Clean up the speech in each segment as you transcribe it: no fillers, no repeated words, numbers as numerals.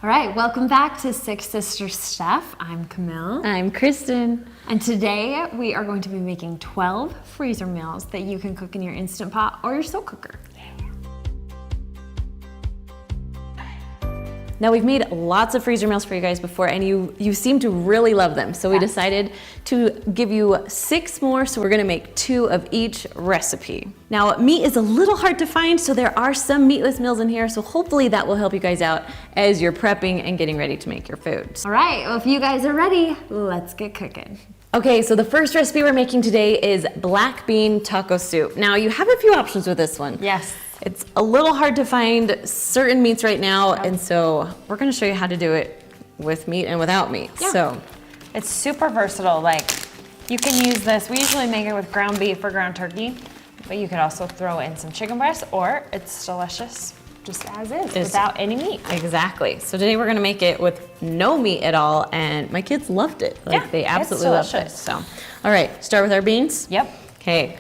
All right, welcome back to Six Sisters Stuff. I'm Camille. I'm Kristen. And today we are going to be making 12 freezer meals that you can cook in your Instant Pot or your slow cooker. Now we've made lots of freezer meals for you guys before and you seem to really love them. So we decided to give you 6 more, so we're gonna make 2 of each recipe. Now meat is a little hard to find, so there are some meatless meals in here, so hopefully that will help you guys out as you're prepping and getting ready to make your food. All right, well if you guys are ready, let's get cooking. Okay, so the first recipe we're making today is black bean taco soup. Now you have a few options with this one. Yes. It's a little hard to find certain meats right now, and so we're gonna show you how to do it with meat and without meat. Yeah. So It's super versatile. Like, you can use this. We usually make it with ground beef or ground turkey, but you could also throw in some chicken breast, or it's delicious just as is, without any meat. Exactly. So today we're gonna make it with no meat at all, and my kids loved it. Like, Yeah, they it's absolutely loved it. delicious. So, all right, start with our beans. Yep. Okay.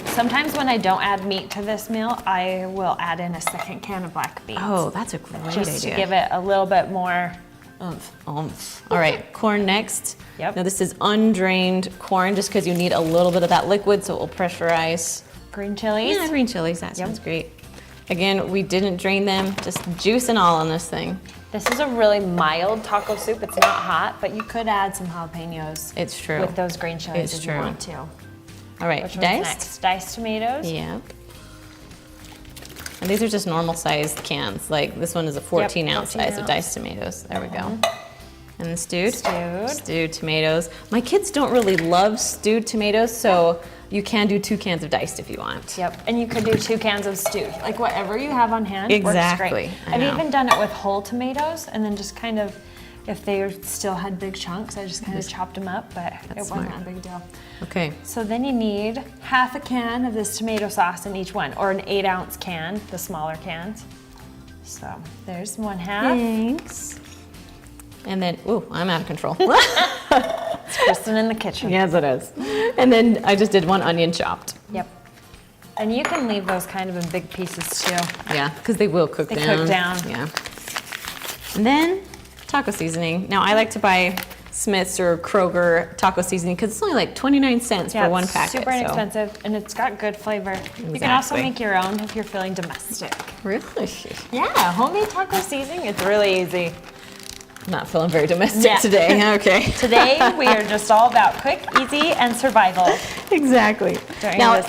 Sometimes when I don't add meat to this meal, I will add in a second can of black beans. Oh, that's a great just idea. to give it a little bit more oomph. All right, corn next. Yep. Now this is undrained corn, just because you need a little bit of that liquid, so it will pressurize. Green chilies. Yeah, green chilies. That sounds great. Again, we didn't drain them, just juice and all on this thing. This is a really mild taco soup. It's not hot, but you could add some jalapenos. It's true. With those green chilies It's if true. you want to. All right, Which one's diced. next? Diced tomatoes. Yep. And these are just normal sized cans. Like this one is a 14 ounce 14 size of ounce. diced tomatoes. There we go. And then stewed? Stewed. Stewed tomatoes. My kids don't really love stewed tomatoes, so you can do 2 cans of diced if you want. Yep, and you could do 2 cans of stewed. Like whatever you have on hand works Exactly, great. I know. I've even done it with whole tomatoes and then just kind of, if they still had big chunks, I just kind of chopped them up, but it wasn't smart. a big deal. Okay. So then you need half a can of this tomato sauce in each one, or an 8 ounce can, the smaller cans. So there's 1/2. Thanks. And then, ooh, I'm out of control. It's Kristen in the kitchen. Yes, it is. And then I just did 1 onion chopped. Yep. And you can leave those kind of in big pieces too. Yeah, because they will cook They down. cook down. Yeah. And then taco seasoning. Now I like to buy Smith's or Kroger taco seasoning because it's only like 29 cents for 1 it's packet. super so- inexpensive, and it's got good flavor. You can also Exactly. make your own if you're feeling domestic. Really? Yeah, homemade taco seasoning, it's really easy. I'm not feeling very domestic Yeah. today. Okay. Today, we are just all about quick, easy, and survival. Exactly. During Now, this-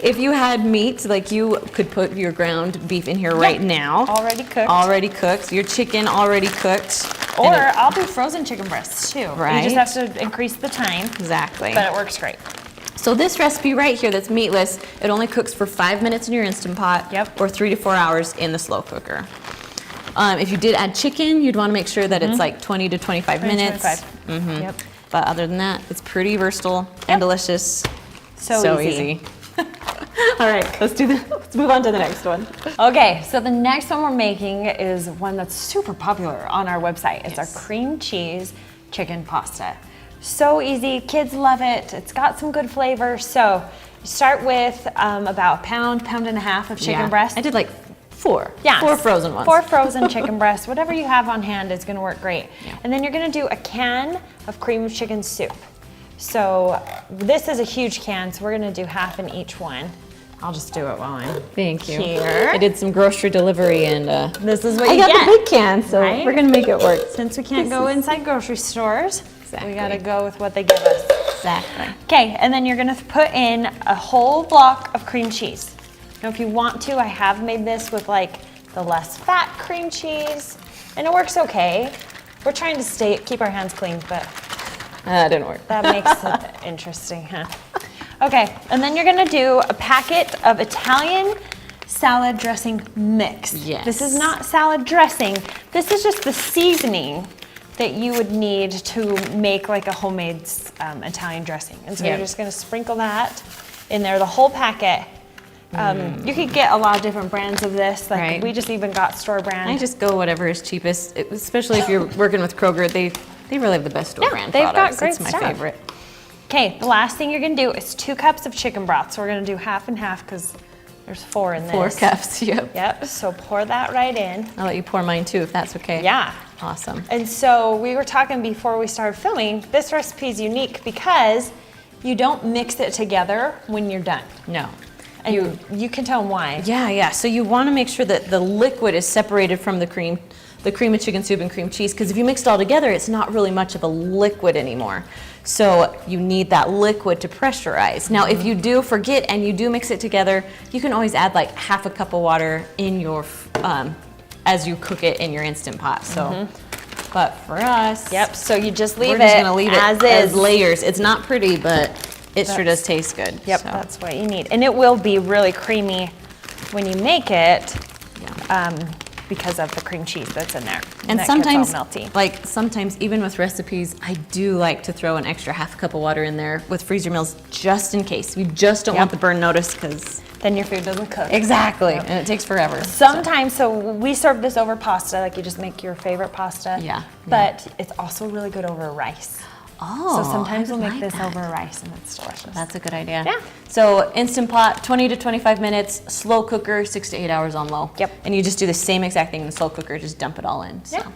if you had meat, like you could put your ground beef in here right now. Already cooked. Already cooked. Your chicken already cooked. Or And it- I'll do frozen chicken breasts too. Right. You just have to increase the time, exactly. but it works great. So this recipe right here that's meatless, it only cooks for 5 minutes in your Instant Pot. Yep. Or 3 to 4 hours in the slow cooker. If you did add chicken, you'd want to make sure that it's like 20 to 25 minutes. 25. Yep. But other than that, it's pretty versatile and delicious. So easy. All right, let's move on to the next one. Okay, so the next one we're making is one that's super popular on our website. It's our cream cheese chicken pasta. So easy, kids love it. It's got some good flavor. So you start with about a pound and a half of chicken breast. I did like 4. Yeah, 4 frozen ones. 4 frozen chicken breasts. Whatever you have on hand is gonna work great. Yeah. And then you're gonna do a can of cream of chicken soup. So this is a huge can, so we're gonna do half in each one. I'll just do it while I'm Thank you. here. I did some grocery delivery and This is what I you got get. the big can, so right? we're gonna make it work. Since we can't go inside grocery stores, Exactly. we gotta go with what they give us. Exactly. Okay, and then you're gonna put in a whole block of cream cheese. Now if you want to, I have made this with like the less fat cream cheese, and it works okay. We're trying to keep our hands clean, but That didn't work. that makes it interesting, huh? Okay, and then you're gonna do a packet of Italian salad dressing mix. Yes. This is not salad dressing. This is just the seasoning that you would need to make like a homemade Italian dressing. And so Yep. you're just gonna sprinkle that in there, the whole packet. You could get a lot of different brands of this. Like Right. we just even got store brand. I just go whatever is cheapest, especially if you're working with Kroger. They really have the best store brand they've got products. great It's my stuff. favorite. Okay, the last thing you're gonna do is 2 cups of chicken broth. So we're gonna do half and half because there's 4 in this. 4 cups, yep. Yep, so pour that right in. I'll let you pour mine too, if that's okay. Yeah. Awesome. And so we were talking before we started filming, this recipe is unique because you don't mix it together when you're done. No. And you can tell why. Yeah. So you want to make sure that the liquid is separated from the cream of chicken soup and cream cheese, because if you mix it all together, it's not really much of a liquid anymore. So you need that liquid to pressurize. Now, if you do forget and you do mix it together, you can always add like half a cup of water in your, as you cook it in your Instant Pot. So, but for us, Yep, so you just leave we're just it gonna leave as it as is. layers. It's not pretty, but it sure does taste good. Yep, so. that's what you need. And it will be really creamy when you make it. Because of the cream cheese that's in there. And that sometimes, gets all melty. like sometimes even with recipes, I do like to throw an extra half cup of water in there with freezer meals just in case. We just don't want the burn notice because Then your food doesn't cook. exactly, and it takes forever. Sometimes, so we serve this over pasta, like you just make your favorite pasta. Yeah, But it's also really good over rice. Oh, So sometimes I we'll make like this that. over rice and it's delicious. That's a good idea. Yeah. So Instant Pot, 20 to 25 minutes, slow cooker, 6 to 8 hours on low. Yep. And you just do the same exact thing in the slow cooker, just dump it all in. So. Yeah.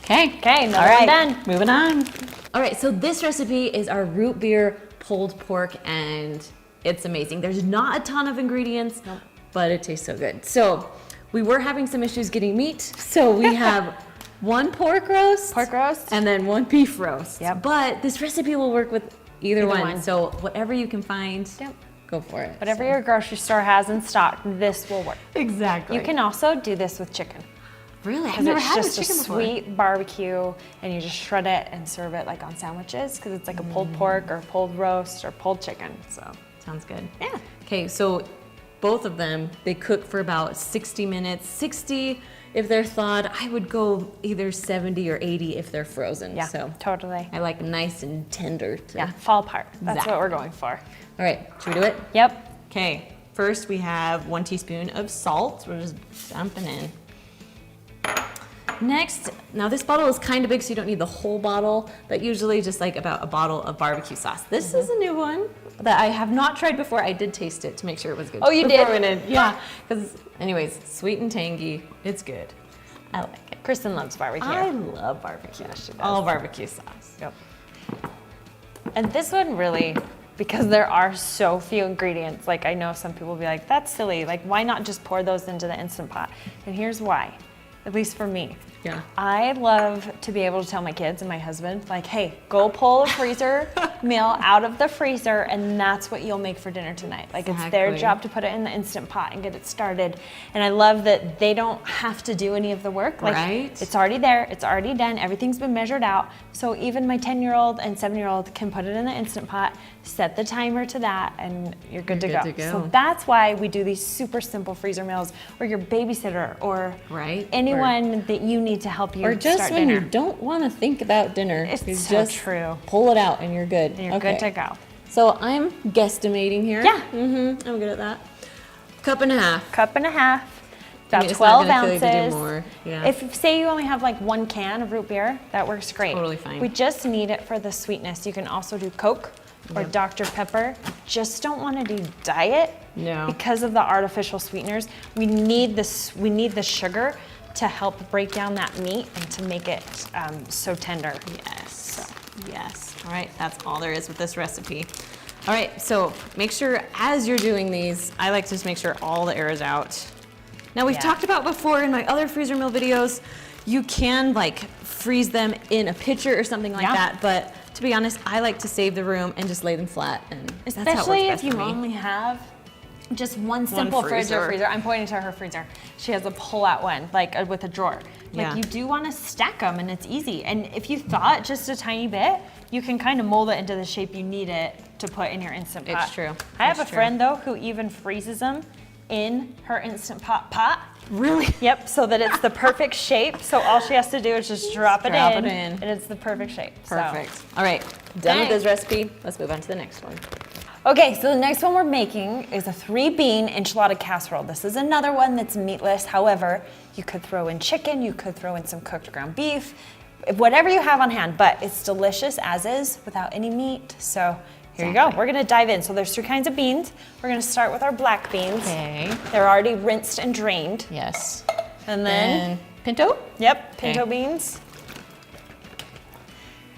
Okay. Okay, another All right. one done. Moving on. All right, so this recipe is our root beer pulled pork, and it's amazing. There's not a ton of ingredients, but it tastes so good. So we were having some issues getting meat, so we have one pork roast, and then one beef roast. Yep. But this recipe will work with either one. one. So whatever you can find, Yep. go for it. Whatever your grocery store has in stock, this will work. Exactly. You can also do this with chicken. Really? I've Because never it's had just with chicken a before. sweet barbecue, and you just shred it and serve it like on sandwiches, because it's like a pulled pork or pulled roast or pulled chicken. So Sounds good. yeah. Okay, so both of them, they cook for about 60 minutes. 60 if they're thawed. I would go either 70 or 80 if they're frozen. Yeah, So totally. I like nice and tender. Yeah, fall apart. That's Exactly. what we're going for. All right, should we do it? Yep. Okay, first we have 1 teaspoon of salt. We're just dumping in. Next, now this bottle is kind of big, so you don't need the whole bottle, but usually just like about a bottle of barbecue sauce. This is a new one that I have not tried before. I did taste it to make sure it was good. Oh, you Before did? we went in. Yeah, because anyways, sweet and tangy. It's good. I like it. Kristen loves barbecue. I love barbecue. she does. All barbecue sauce. Yep. And this one really, because there are so few ingredients, like I know some people will be like, that's silly. Like, why not just pour those into the Instant Pot? And here's why, at least for me. Yeah. I love to be able to tell my kids and my husband, like, hey, go pull a freezer meal out of the freezer, and that's what you'll make for dinner tonight. Like, it's their Exactly. job to put it in the Instant Pot and get it started. And I love that they don't have to do any of the work. Like, Right. it's already there, it's already done, everything's been measured out. So even my 10-year-old and 7-year-old can put it in the Instant Pot, set the timer to that, and you're good, You're to, good go. to So go. that's why we do these super simple freezer meals, or your babysitter, or Right. anyone that you need to help you Or just start when dinner. you don't want to think about dinner. It's you so just true. pull it out and you're good. And you're good to go. So I'm guesstimating here. Yeah. Mm-hmm. I'm good at that. Cup and a half. Cup and a half, I about mean, it's not 12 gonna kill you to do ounces. more. Yeah. If say you only have like 1 can of root beer, that works great. Totally fine. We just need it for the sweetness. You can also do Coke or Dr. Pepper. Just don't want to do diet. No. Because of the artificial sweeteners. We need this. We need the sugar to help break down that meat and to make it so tender. Yes. Yes. All right. That's all there is with this recipe. All right. So make sure as you're doing these, I like to just make sure all the air is out. Now we've Yeah. talked about before in my other freezer meal videos, you can like freeze them in a pitcher or something like Yeah. that. But to be honest, I like to save the room and just lay them flat. And that's how it works Especially best if for you me. only have just one simple freezer. freezer. I'm pointing to her freezer. She has a pull-out one, like with a drawer. Like Yeah. you do want to stack them, and it's easy. And if you thaw it just a tiny bit, you can kind of mold it into the shape you need it to put in your Instant Pot. It's true. I have It's a true. friend though who even freezes them in her Instant Pot. Really? Yep, so that it's the perfect shape. So all she has to do is just drop it Drop in, it in. and it's the perfect shape. So. Perfect. All right. Done with Dang. this recipe. Let's move on to the next one. Okay, so the next one we're making is a 3-bean enchilada casserole. This is another one that's meatless. However, you could throw in chicken, you could throw in some cooked ground beef, whatever you have on hand, but it's delicious as is without any meat. So here you go. We're gonna dive in. So there's 3 kinds of beans. We're gonna start with our black beans. Okay. They're already rinsed and drained. Yes. And then, And pinto? yep, pinto Okay. beans.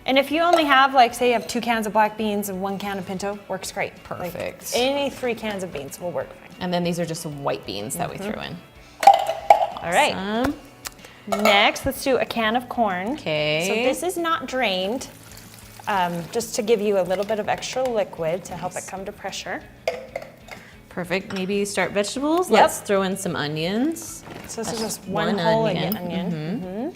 And if you only have, like, say you have 2 cans of black beans and 1 can of pinto, works great. Perfect. Like, any 3 cans of beans will work fine. And then these are just some white beans that we threw in. All right. Next, let's do a can of corn. Okay. So this is not drained, just to give you a little bit of extra liquid to help it come to pressure. Perfect. Maybe start vegetables. Yep. Let's throw in some onions. So this is just one one whole onion. onion.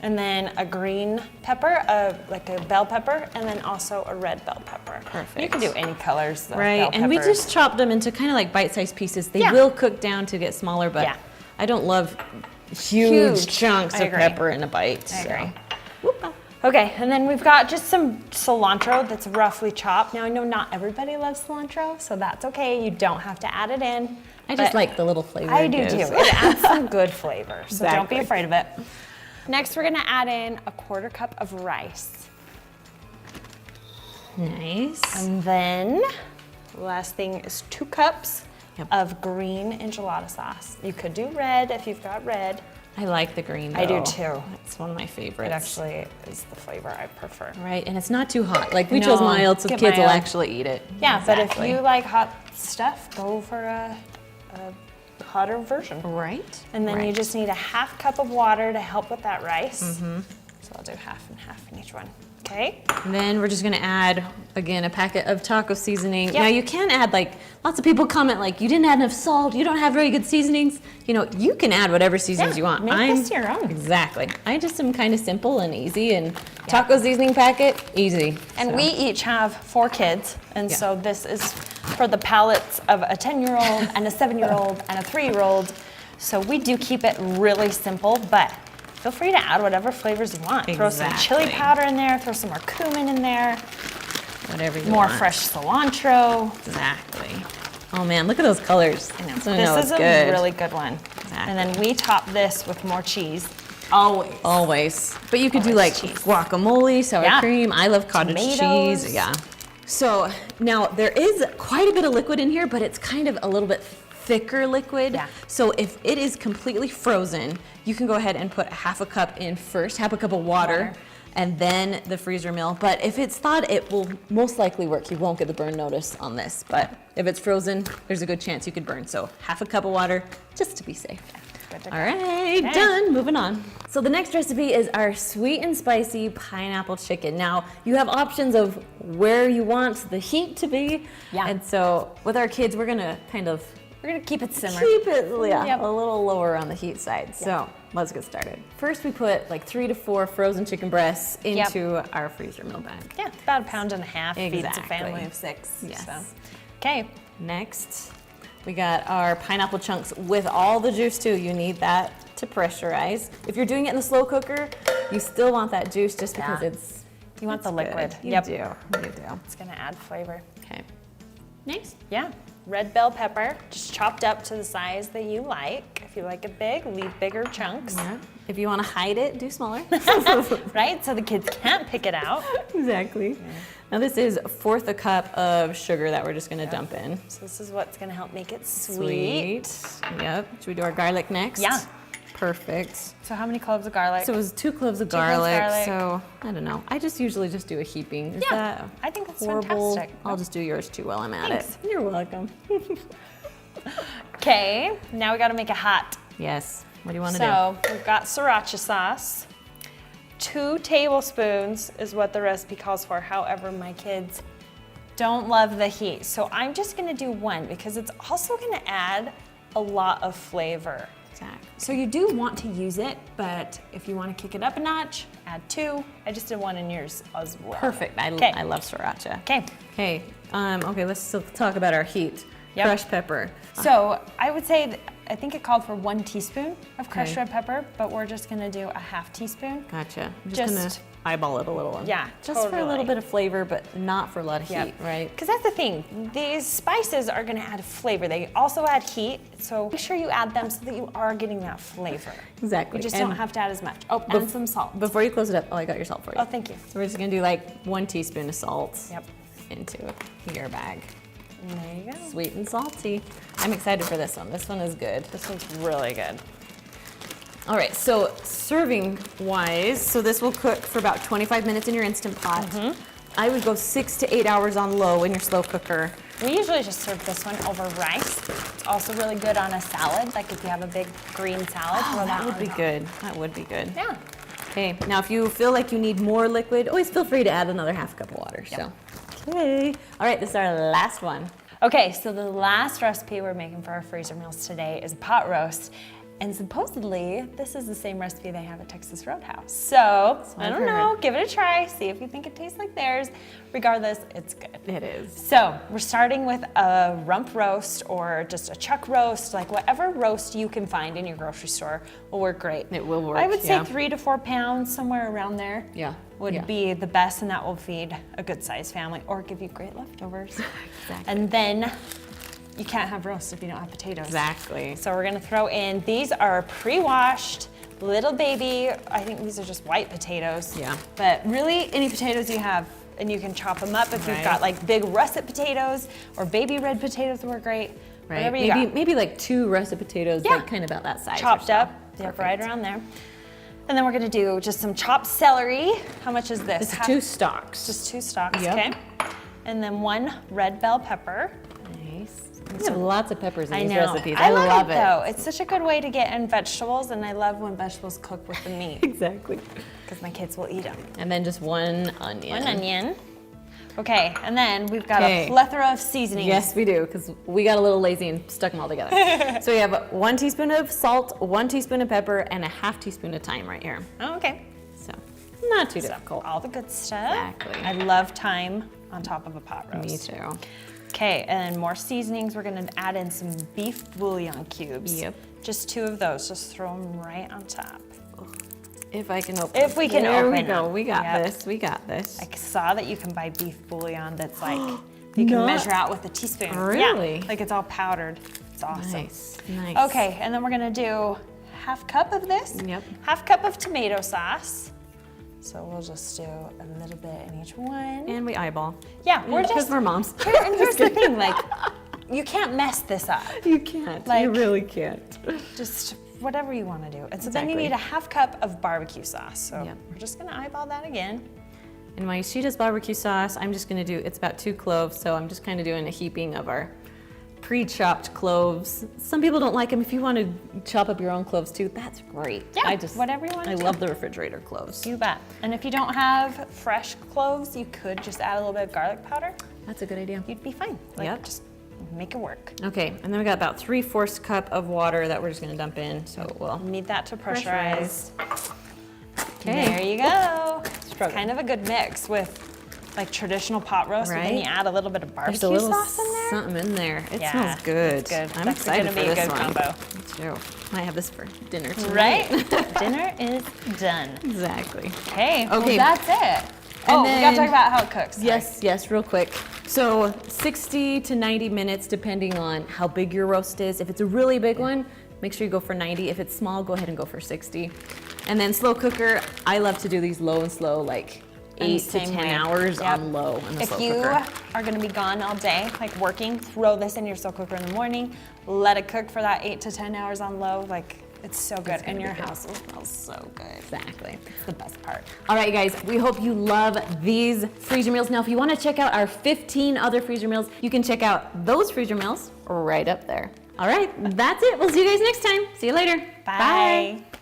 And then a green pepper, like a bell pepper, and then also a red bell pepper. Perfect. You can do any colors of Right, bell and we peppers. just chopped them into kind of like bite-sized pieces. They Yeah. will cook down to get smaller, but Yeah. I don't love huge Huge. chunks I of agree. pepper in a bite. I so. agree. Whoop. Okay, and then we've got just some cilantro that's roughly chopped. Now I know not everybody loves cilantro, so that's okay. You don't have to add it in. I just but like the little flavor. I it do gives. too. It adds some good flavor, so don't be Exactly. afraid of it. Next, we're gonna add in a 1/4 cup of rice. Nice. And then, last thing is 2 cups Yep. of green enchilada sauce. You could do red if you've got red. I like the green. I do though. too. It's one of my favorites. It actually is the flavor I prefer. Right, and it's not too hot. Like we No, chose mild, so get kids will mild. actually eat it. Yeah, but if Exactly. you like hot stuff, go for a hotter version. Right. And then you right. just need a 1/2 cup of water to help with that rice. So I'll do 1/2 and 1/2 in each one. Okay. And then we're just gonna add, again, a packet of taco seasoning. Yep. Now you can add, like, lots of people comment like, you didn't add enough salt, you don't have very good seasonings. You know, you can add whatever seasonings Yeah, you want. make this your own. Exactly. I just am kind of simple and easy, and taco seasoning packet, easy. And So, we each have 4 kids, and Yeah. so this is for the palates of a 10-year-old and a 7-year-old and a 3-year-old. So we do keep it really simple, but feel free to add whatever flavors you want. Throw some chili Exactly. powder in there, throw some more cumin in there, whatever you more want. fresh cilantro. Exactly. Oh man, look at those colors. I know. So I know This it's is a good. really good one. And then we top this with more cheese. Always. Always. But you could do like Always cheese. guacamole, sour Yeah. cream. I love cottage Tomatoes. cheese. Yeah. So now there is quite a bit of liquid in here, but it's kind of a little bit thicker liquid. Yeah. So if it is completely frozen, you can go ahead and put 1/2 cup in first, 1/2 cup of water, and then the freezer meal. But if it's thawed, it will most likely work. You won't get the burn notice on this. But if it's frozen, there's a good chance you could burn. So 1/2 cup of water, just to be safe. Good to All go. right, Okay. done. Moving on. So the next recipe is our sweet and spicy pineapple chicken. Now, you have options of where you want the heat to be. Yeah. And so with our kids, we're gonna kind of We're gonna keep it simmer. keep it Yep. a little lower on the heat side. So let's get started. First, we put like 3 to 4 frozen chicken breasts Yep. into our freezer meal bag. Yeah, about 1.5 pounds feeds a Exactly. family of 6. Yes. So. Okay. Next, we got our pineapple chunks with all the juice too. You need that to pressurize. If you're doing it in the slow cooker, you still want that juice just because Yeah. it's You want the good. liquid. You Yep. do. You do. It's gonna add flavor. Okay. Next. Yeah. Red bell pepper, just chopped up to the size that you like. If you like it big, leave bigger chunks. Yeah. If you want to hide it, do smaller. Right? So the kids can't pick it out. Exactly. Now this is 1/4 cup of sugar that we're just gonna dump in. So this is what's gonna help make it sweet. Yep. Should we do our garlic next? Yeah. Perfect. So how many cloves of garlic? So it was 2 cloves of 2 cloves garlic, garlic. So I don't know. I just usually just do a heaping. Is Yeah, that I think that's horrible? fantastic. I'll just do yours too while I'm at Thanks. it. You're welcome. Okay, now we gotta make it hot. Yes. What do you want to So we've got sriracha sauce. 2 tablespoons is what the recipe calls for. However, my kids don't love the heat. So I'm just gonna do 1 because it's also gonna add a lot of flavor. Exactly. So you do want to use it, but if you want to kick it up a notch, add 2. I just did 1 in yours as well. Perfect. I love sriracha. Okay. Okay. Okay. Let's still talk about our heat. Yep. Crushed pepper. So I would say that I think it called for 1 teaspoon of crushed Okay. red pepper, but we're just gonna do a 1/2 teaspoon. Gotcha. I'm Just- gonna eyeball it a little. Yeah, Just for a little totally. bit of flavor, but not for a lot of Yep. heat, right? Because that's the thing, these spices are gonna add flavor. They also add heat, so make sure you add them so that you are getting that flavor. Exactly. You just And don't have to add as much. Oh, and some salt. Before you close it up, oh, I got your salt for you. Oh, thank you. So we're just gonna do like 1 teaspoon of salt Yep. into your bag. And there you go. Sweet and salty. I'm excited for this one. This one is good. This one's really good. All right, so serving wise, so this will cook for about 25 minutes in your Instant Pot. I would go 6 to 8 hours on low in your slow cooker. We usually just serve this one over rice. It's also really good on a salad, like if you have a big green salad. Oh, throw that would on be top. good. That would be good. Yeah. Okay, now if you feel like you need more liquid, always feel free to add another half cup of water. So, okay. All right, this is our last one. Okay, so the last recipe we're making for our freezer meals today is a pot roast. And supposedly, this is the same recipe they have at Texas Roadhouse. So, I I've don't know, give it a try, see if you think it tastes like theirs. Regardless, it's good. It is. So, we're starting with a rump roast or just a chuck roast, like whatever roast you can find in your grocery store will work great. It will work, I would say yeah. 3 to 4 pounds, somewhere around there. Yeah, Would yeah. be the best, and that will feed a good sized family or give you great leftovers. Exactly. And then you can't have roast if you don't have potatoes. Exactly. So we're gonna throw in, these are pre-washed, little baby, I think these are just white potatoes. Yeah. But really, any potatoes you have, and you can chop them up if you've Right. got like big russet potatoes or baby red potatoes work great. Right. Whatever you Maybe got. maybe like 2 russet potatoes, Yeah. like kind of about that size. or Chopped so. up, yep, right around there. And then we're gonna do just some chopped celery. How much is this? This is 2 stalks. Just 2 stalks, Yep. okay? And then 1 red bell pepper. Nice. We have lots of peppers in I these know. recipes. I love it though. It's such a good way to get in vegetables, and I love when vegetables cook with the meat Exactly. because my kids will eat them. And then just 1 onion. 1 onion. Okay, and then we've got Okay. a plethora of seasonings. Yes, we do, because we got a little lazy and stuck them all together. So we have 1 teaspoon of salt, 1 teaspoon of pepper, and a half teaspoon of thyme right here. Oh, okay. So not too difficult. All the good stuff. Exactly. I love thyme on top of a pot roast. Me too. Okay, and then more seasonings. We're gonna add in some beef bouillon cubes. Yep. Just 2 of those. Just throw them right on top. If I can open. If we can there open we go. them. We got Yep. this. We got this. I saw that you can buy beef bouillon that's like, you can Not- measure out with a teaspoon. Really? Yeah, like it's all powdered. It's awesome. Nice. Nice. Okay, and then we're gonna do half cup of this. Yep. Half cup of tomato sauce. So we'll just do a little bit in each one. And we eyeball. Yeah, we're Because just, we're moms. and here's the thing, like, you can't mess this up. You can't. Like- you really can't. Just whatever you wanna do. And so then you Exactly. need a half cup of barbecue sauce. So Yep. we're just gonna eyeball that again. And my she does barbecue sauce, I'm just gonna do, it's about 2 cloves, so I'm just kind of doing a heaping of our pre-chopped cloves. Some people don't like them. If you want to chop up your own cloves too, that's great. Yeah, whatever you wanna I do. love the refrigerator cloves. You bet. And if you don't have fresh cloves, you could just add a little bit of garlic powder. That's a good idea. You'd be fine. Like, Yep. just make it work. Okay, and then we got about 3/4 cup of water that we're just gonna dump in, so we'll. Need that to pressurize. Okay. There you go. It's Struggle. kind of a good mix with like traditional pot roast, but then Right. you add a little bit of There's barbecue a little sauce in there. something in there. It Yeah, smells good. it's good. I'm That's excited gonna for be a this good one. combo. Me too. Might have this for dinner tonight. Right? Dinner is done. Exactly. Okay, Okay. well, that's it. And Oh, we gotta then- talk about how it cooks. Sorry. Yes, real quick. So 60 to 90 minutes, depending on how big your roast is. If it's a really big one, make sure you go for 90. If it's small, go ahead and go for 60. And then slow cooker, I love to do these low and slow, like I'm the 8 to same 10 way. hours Yep. on low in the If slow you cooker. are gonna be gone all day, like working, throw this in your slow cooker in the morning, let it cook for that 8 to 10 hours on low. Like, it's so good. gonna And be your good. house will smell so good. Exactly. It's the best part. All right, guys, we hope you love these freezer meals. Now, if you want to check out our 15 other freezer meals, you can check out those freezer meals right up there. All right, that's it. We'll see you guys next time. See you later. Bye.